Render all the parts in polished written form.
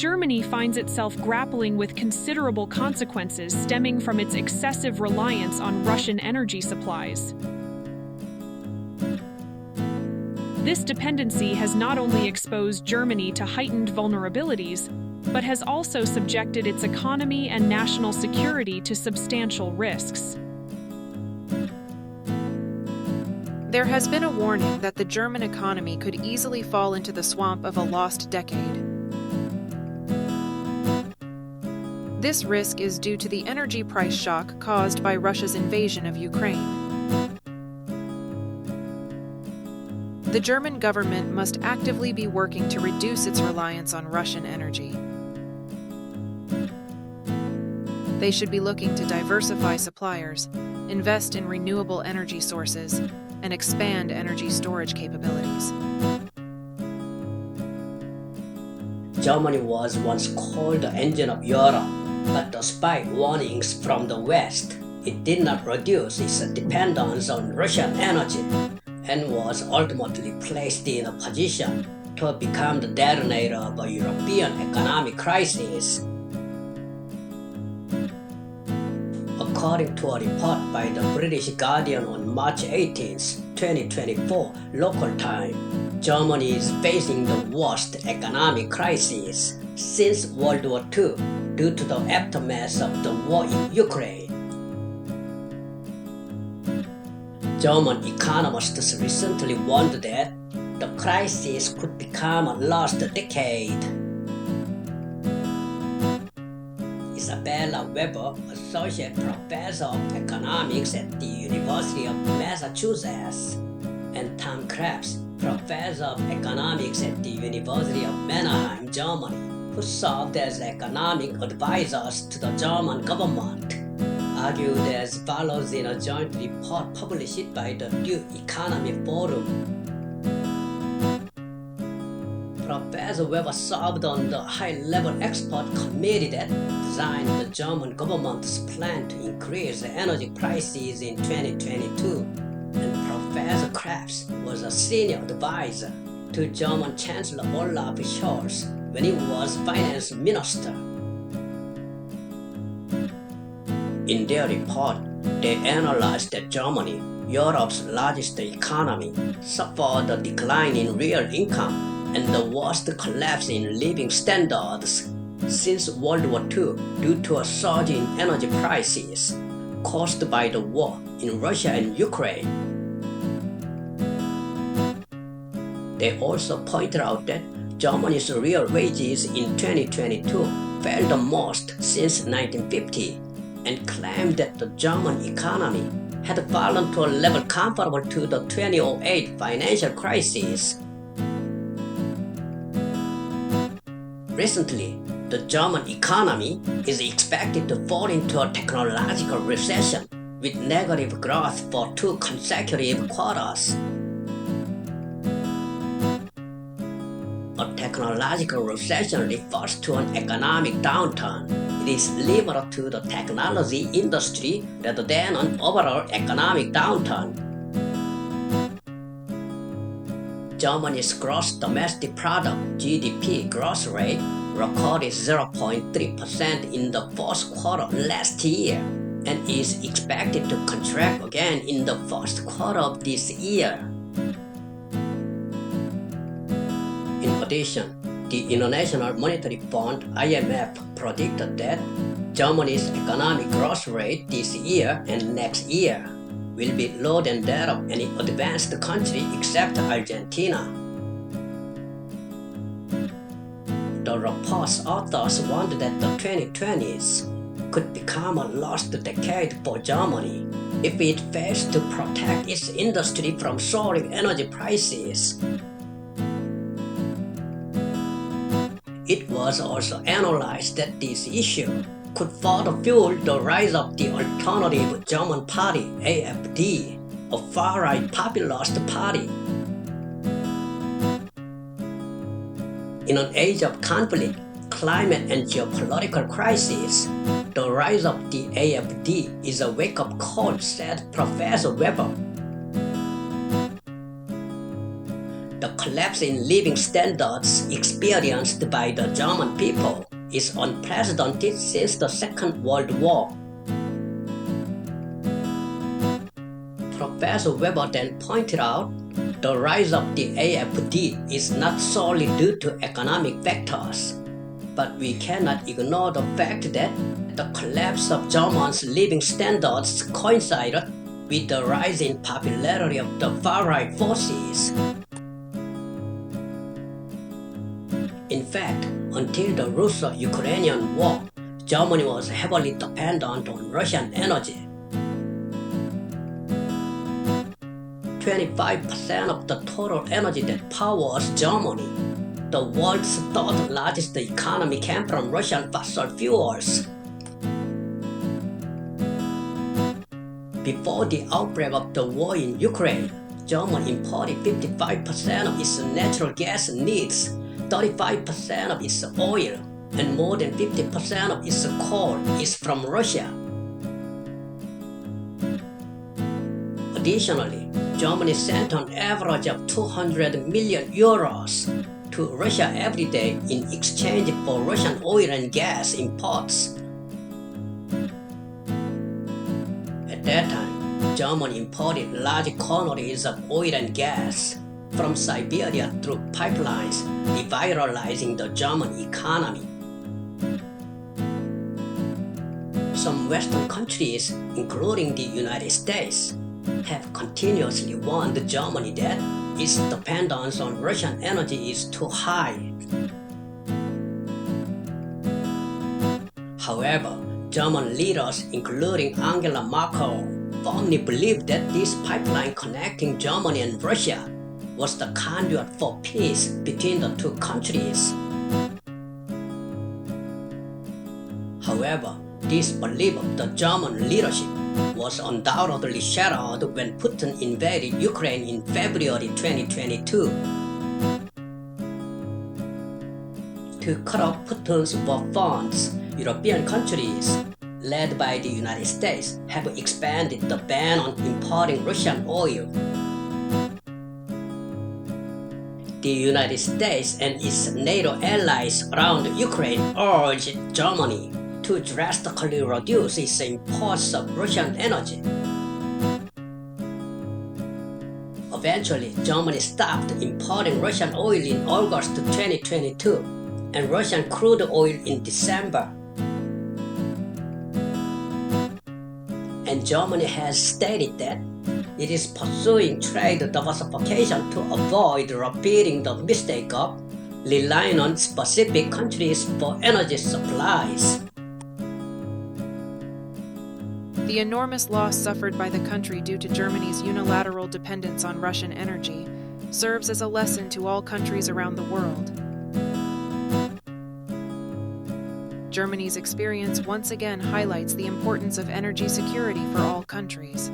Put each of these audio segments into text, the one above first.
Germany finds itself grappling with considerable consequences stemming from its excessive reliance on Russian energy supplies. This dependency has not only exposed Germany to heightened vulnerabilities, but has also subjected its economy and national security to substantial risks. There has been a warning that the German economy could easily fall into the swamp of a lost decade. This risk is due to the energy price shock caused by Russia's invasion of Ukraine. The German government must actively be working to reduce its reliance on Russian energy. They should be looking to diversify suppliers, invest in renewable energy sources, and expand energy storage capabilities. Germany was once called the engine of Europe, but despite warnings from the West, it did not reduce its dependence on Russian energy and was ultimately placed in a position to become the detonator of a European economic crisis. According to a report by the British Guardian on March 18, 2024 local time, Germany is facing the worst economic crisis since World War II due to the aftermath of the war in Ukraine. German economists recently warned that the crisis could become a lost decade. Isabella Weber, Associate Professor of Economics at the University of Massachusetts, and Tom Krebs, Professor of Economics at the University of Mannheim, Germany, who served as economic advisors to the German government, argued as follows in a joint report published by the New Economy Forum. Professor Weber served on the high-level expert committee that designed the German government's plan to increase the energy prices in 2022, and Professor Krebs was a senior advisor to German Chancellor Olaf Scholz when he was finance minister. In their report, they analyzed that Germany, Europe's largest economy, suffered a decline in real income and the worst collapse in living standards since World War II due to a surge in energy prices caused by the war in Russia and Ukraine. They also pointed out that Germany's real wages in 2022 fell the most since 1950 and claimed that the German economy had fallen to a level comparable to the 2008 financial crisis. Recently, the German economy is expected to fall into a technological recession with negative growth for 2 consecutive quarters. A technological recession refers to an economic downturn. It is limited to the technology industry rather than an overall economic downturn. Germany's gross domestic product (GDP) growth rate recorded 0.3% in the fourth quarter last year and is expected to contract again in the first quarter of this year. In addition, the International Monetary Fund (IMF) predicted that Germany's economic growth rate this year and next year will be lower than that of any advanced country except Argentina. The report's authors warned that the 2020s could become a lost decade for Germany if it fails to protect its industry from soaring energy prices. It was also analyzed that this issue could further fuel the rise of the alternative German party AfD, a far-right populist party. In an age of conflict, climate and geopolitical crisis, the rise of the AfD is a wake-up call, said Professor Weber. The collapse in living standards experienced by the German people is unprecedented since the Second World War. Professor Weber then pointed out the rise of the AfD is not solely due to economic factors, but we cannot ignore the fact that the collapse of Germans' living standards coincided with the rise in popularity of the far-right forces. In fact, until the Russo-Ukrainian War, Germany was heavily dependent on Russian energy. 25% of the total energy that powers Germany, the world's third largest economy, came from Russian fossil fuels. Before the outbreak of the war in Ukraine, Germany imported 55% of its natural gas needs, 35% of its oil, and more than 50% of its coal is from Russia. Additionally, Germany sent an average of 200 million euros to Russia every day in exchange for Russian oil and gas imports. At that time, Germany imported large quantities of oil and gas from Siberia through pipelines, revitalizing the German economy. Some Western countries, including the United States, have continuously warned Germany that its dependence on Russian energy is too high. However, German leaders, including Angela Merkel, firmly believed that this pipeline connecting Germany and Russia was the conduit for peace between the two countries. However, this belief of the German leadership was undoubtedly shattered when Putin invaded Ukraine in February 2022. To cut off Putin's war funds, European countries, led by the United States, have expanded the ban on importing Russian oil. The United States and its NATO allies around Ukraine urged Germany to drastically reduce its imports of Russian energy. Eventually, Germany stopped importing Russian oil in August 2022 and Russian crude oil in December. And Germany has stated that it is pursuing trade diversification to avoid repeating the mistake of relying on specific countries for energy supplies. The enormous loss suffered by the country due to Germany's unilateral dependence on Russian energy serves as a lesson to all countries around the world. Germany's experience once again highlights the importance of energy security for all countries.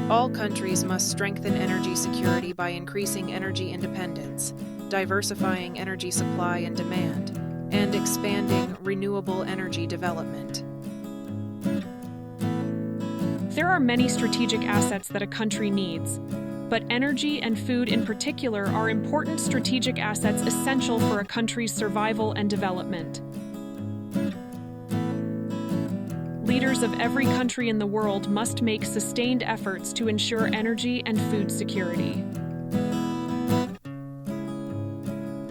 All countries must strengthen energy security by increasing energy independence, diversifying energy supply and demand, and expanding renewable energy development. There are many strategic assets that a country needs, but energy and food in particular are important strategic assets essential for a country's survival and development. Leaders of every country in the world must make sustained efforts to ensure energy and food security.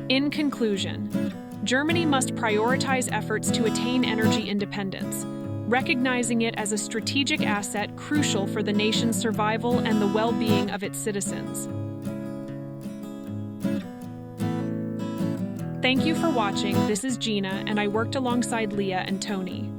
In conclusion, Germany must prioritize efforts to attain energy independence, recognizing it as a strategic asset crucial for the nation's survival and the well-being of its citizens. Thank you for watching. This is Gina, and I worked alongside Leah and Tony.